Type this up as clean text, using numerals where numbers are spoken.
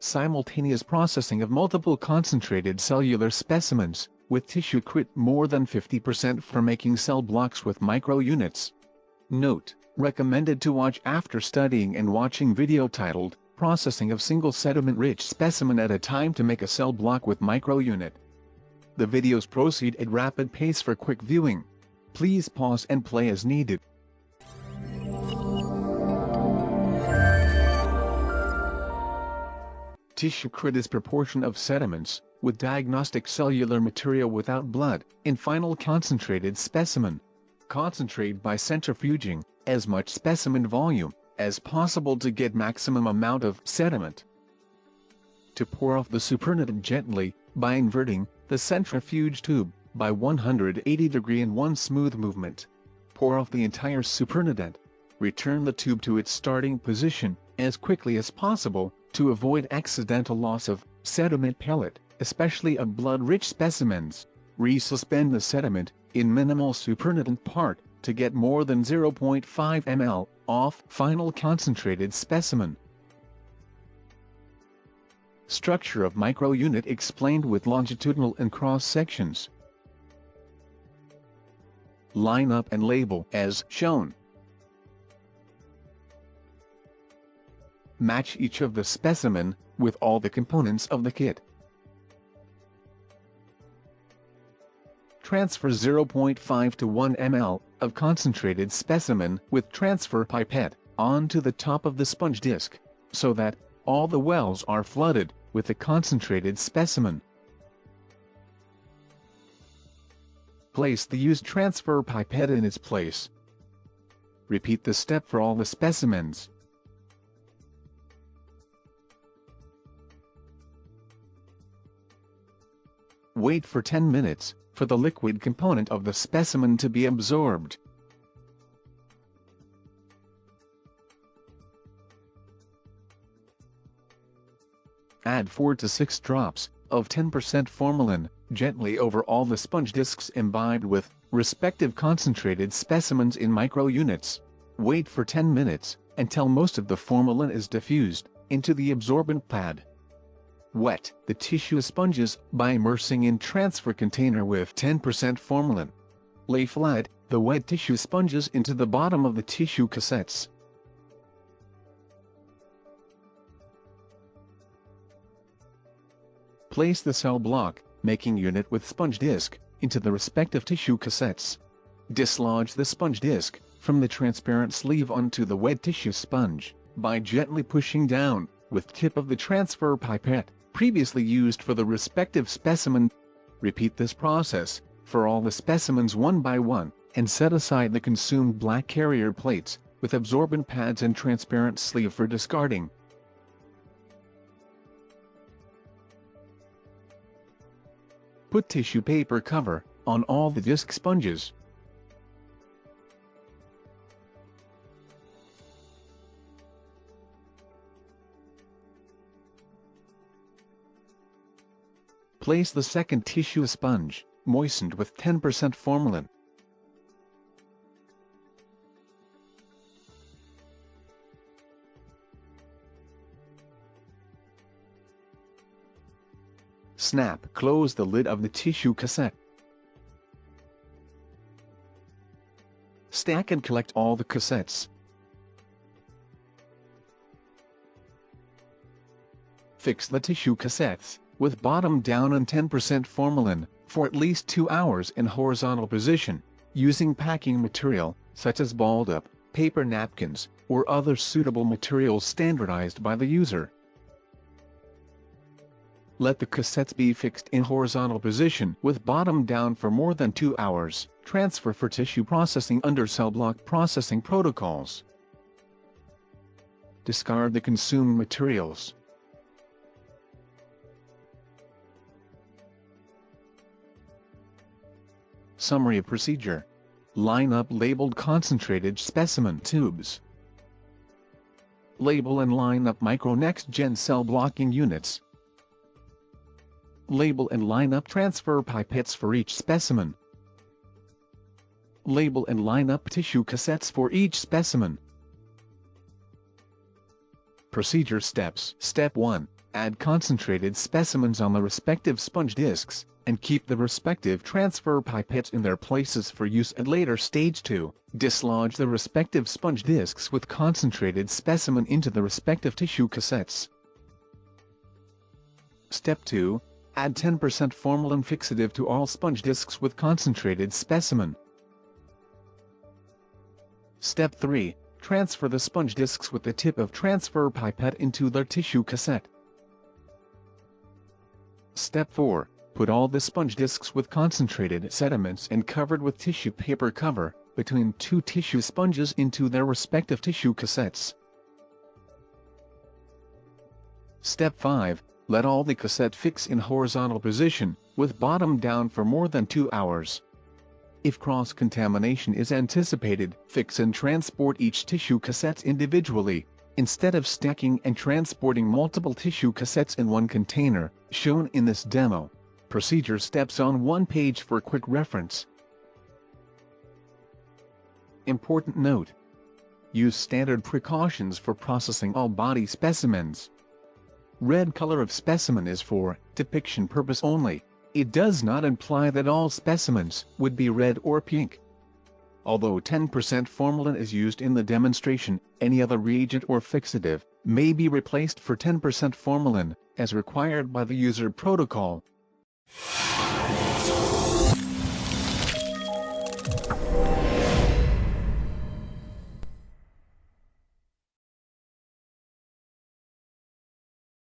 simultaneous processing of multiple concentrated cellular specimens, with tissue crit more than 50% for making cell blocks with micro units. Note: recommended to watch after studying and watching video titled, Processing of Single Sediment-Rich Specimen at a Time to Make a Cell Block with Micro Unit. The videos proceed at rapid pace for quick viewing. Please pause and play as needed. Tissue crit is proportion of sediments, with diagnostic cellular material without blood, in final concentrated specimen. Concentrate by centrifuging as much specimen volume as possible to get maximum amount of sediment. To pour off the supernatant gently, by inverting the centrifuge tube by 180 degrees in one smooth movement. Pour off the entire supernatant. Return the tube to its starting position as quickly as possible to avoid accidental loss of sediment pellet, especially of blood-rich specimens. Resuspend the sediment in minimal supernatant part to get more than 0.5 ml off final concentrated specimen. Structure of micro unit explained with longitudinal and cross sections. Line up and label as shown. Match each of the specimen with all the components of the kit. Transfer 0.5 to 1 ml of concentrated specimen with transfer pipette onto the top of the sponge disc, so that all the wells are flooded with the concentrated specimen. Place the used transfer pipette in its place. Repeat the step for all the specimens. Wait for 10 minutes for the liquid component of the specimen to be absorbed. Add 4 to 6 drops of 10% formalin gently over all the sponge discs imbibed with respective concentrated specimens in micro units. Wait for 10 minutes until most of the formalin is diffused into the absorbent pad. Wet the tissue sponges by immersing in transfer container with 10% formalin. Lay flat the wet tissue sponges into the bottom of the tissue cassettes. Place the cell block making unit with sponge disc into the respective tissue cassettes. Dislodge the sponge disc from the transparent sleeve onto the wet tissue sponge by gently pushing down with tip of the transfer pipette previously used for the respective specimen. Repeat this process for all the specimens one by one, and set aside the consumed black carrier plates with absorbent pads and transparent sleeve for discarding. Put tissue paper cover on all the disc sponges. Place the second tissue sponge, moistened with 10% formalin. Snap close the lid of the tissue cassette. Stack and collect all the cassettes. Fix the tissue cassettes with bottom down and 10% formalin for at least 2 hours in horizontal position, using packing material such as balled up paper napkins or other suitable materials standardized by the user. Let the cassettes be fixed in horizontal position with bottom down for more than 2 hours. Transfer for tissue processing under cell block processing protocols. Discard the consumed materials. Summary procedure. Line up labeled concentrated specimen tubes. Label and line up micro next-gen cell blocking units. Label and line up transfer pipettes for each specimen. Label and line up tissue cassettes for each specimen. Procedure steps. Step 1. Add concentrated specimens on the respective sponge discs, and keep the respective transfer pipettes in their places for use at later stage. 2. Dislodge the respective sponge discs with concentrated specimen into the respective tissue cassettes. Step 2. Add 10% formalin fixative to all sponge discs with concentrated specimen. Step 3. Transfer the sponge discs with the tip of transfer pipette into their tissue cassette. Step 4. Put all the sponge discs with concentrated sediments and covered with tissue paper cover, between two tissue sponges into their respective tissue cassettes. Step 5. Let all the cassette fix in horizontal position, with bottom down for more than 2 hours. If cross-contamination is anticipated, fix and transport each tissue cassette individually, instead of stacking and transporting multiple tissue cassettes in one container, shown in this demo. Procedure steps on one page for quick reference. Important note: use standard precautions for processing all body specimens. Red color of specimen is for depiction purpose only. It does not imply that all specimens would be red or pink. Although 10% formalin is used in the demonstration, any other reagent or fixative may be replaced for 10% formalin, as required by the user protocol.